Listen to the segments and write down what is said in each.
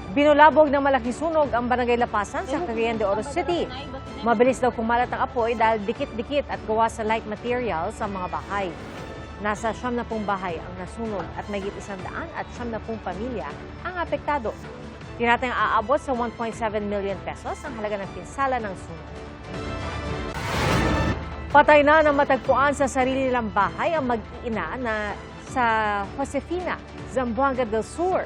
Binulabog ng malaking sunog ang Barangay Lapasan sa Cagayan de Oro City. Mabilis daw kumalat ang apoy dahil dikit-dikit at gawa sa light material sa mga bahay. Nasa 70 bahay ang nasunog at mahigit 100 at 70 pamilya ang apektado. Tinatayang aabot sa 1.7 million pesos ang halaga ng pinsala ng sunog. Patay na ng matagpuan sa sarili nilang bahay ang mag-iina na sa Josefina, Zamboanga del Sur.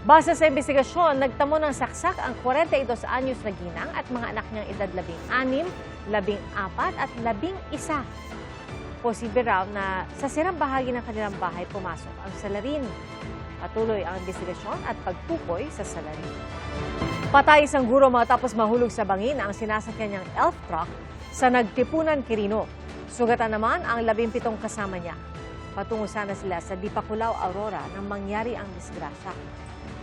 Base sa investigasyon, nagtamo ng saksak ang 42 anyos na ginang at mga anak niyang edad 16, 14 at 11. Posible raw na sa sirang bahagi ng kanilang bahay pumasok ang salarin. Patuloy ang investigasyon at pagtukoy sa salarin. Patay isang guro matapos mahulog sa bangin ang sinasakyan niyang elf truck sa Nagtipunan, Quirino. Sugatan naman ang 17 kasama niya. Patungo sana sila sa Dipakulaw, Aurora nang mangyari ang disgrasya.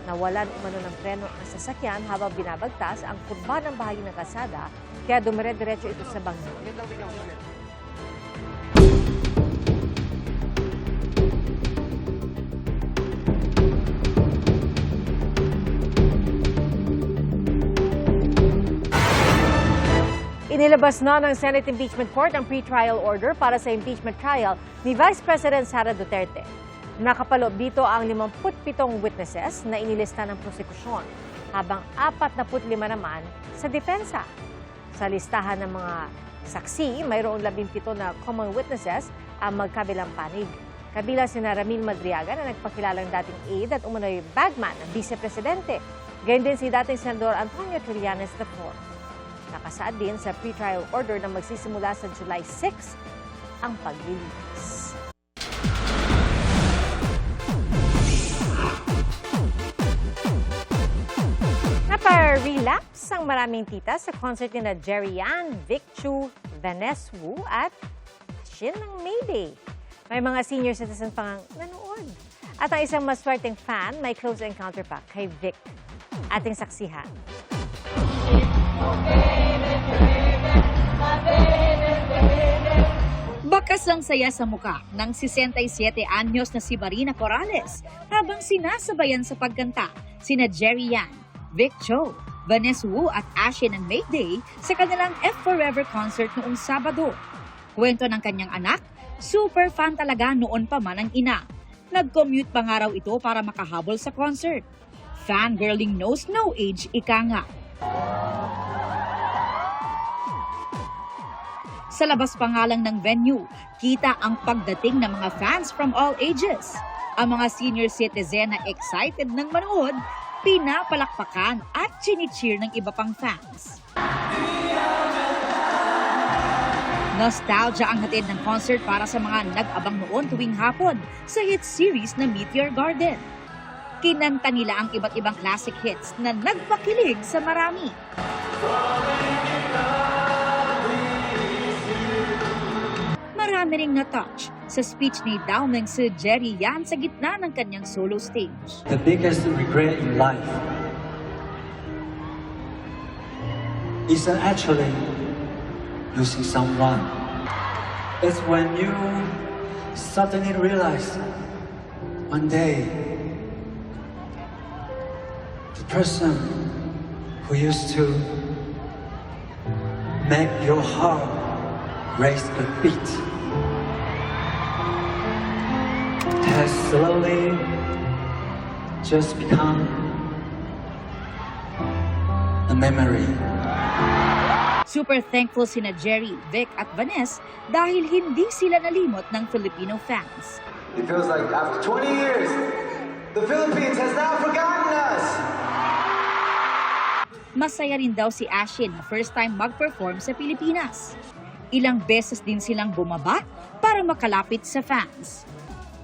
Nawalan umano ng preno ang sasakyan habang binabagtas ang kurba ng bahagi ng kalsada, kaya dumire-diretso ito sa bangin. Inilabas na ng Senate Impeachment Court ang pre-trial order para sa impeachment trial ni Vice President Sara Duterte. Nakapaloob dito ang 57 witnesses na inilista ng prosekusyon, habang 45 naman sa depensa. Sa listahan ng mga saksi, mayroong 17 na common witnesses ang magkabilang panig. Kabilang sina Ramil Madriaga na nagpakilalang dating aide at umano'y bagman ng vice-presidente. Gayon din si dating Senador Antonio Trillanes IV. Nakasaad din sa pre-trial order na magsisimula sa July 6 ang paglilitis. Napa-relapse ang maraming tita sa concert ni na Jerry Yan, Vic Chu, Vanessa Wu at Shin ng Mayday. May mga senior citizen pang nanood. At ang isang maswerteng fan may close encounter pa kay Vic. Ating saksihan. Bakas ang saya sa muka ng 67 anyos na si Marina Corrales habang sinasabayan sa pagkanta sina Jerry Yan, Vic Cho, Vanessa Wu at Ashin ng Mayday sa kanilang F Forever concert noong Sabado. Kwento ng kanyang anak, super fan talaga noon pa man ang ina. Nag-commute pa nga raw ito para makahabol sa concert. Fangirling knows no age, ika nga. Sa labas pa nga lang ng venue, kita ang pagdating ng mga fans from all ages. Ang mga senior citizen na excited ng manood, pinapalakpakan at chinicheer ng iba pang fans. Nostalgia ang hatid ng concert para sa mga nag-abang noon tuwing hapon sa hit series na Meteor Garden. Kinanta nila ang iba't ibang classic hits na nagpakilig sa marami. Marami ring na-touch sa speech ni Daomeng si Jerry Yan sa gitna ng kanyang solo stage. The biggest regret in life is actually losing someone. It's when you suddenly realize one day the person who used to make your heart race a beat has slowly just become a memory. Super thankful sina Jerry, Vic at Vanessa dahil hindi sila nalimot ng Filipino fans. It feels like after 20 years, the Philippines has not forgotten us. Masaya rin daw si Ashin na first time mag-perform sa Pilipinas. Ilang beses din silang bumaba para makalapit sa fans.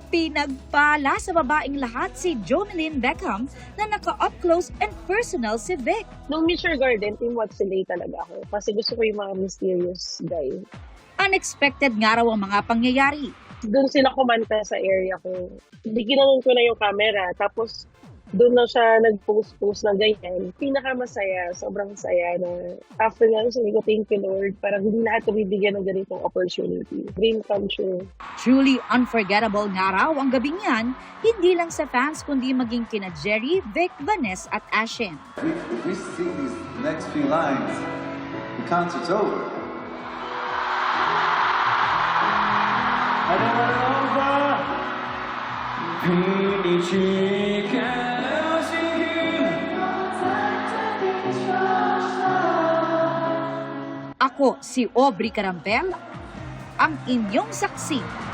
Pinagpala sa babaeng lahat si Jonalyn Beckham na naka-up close and personal si Vic. Nung Meteor Garden, team Watsilay talaga ako. Kasi gusto ko yung mga mysterious guy. Unexpected nga raw ang mga pangyayari. Doon sila kumanta sa area ko. Hindi ginanon ko na yung camera. Tapos, Doon na siya nag-post na ganyan. Pinakamasaya, sobrang saya na after nga, sabi ko, thank you Lord. Parang hindi lahat bibigyan ng ganitong opportunity. Dream come true. Truly unforgettable nga raw ang gabing yan, hindi lang sa fans kundi maging kina Jerry, Vic, Vanessa at Ashen. If we sing these next few lines, the concert's over. Ako si Aubrey Carampel, ang inyong saksi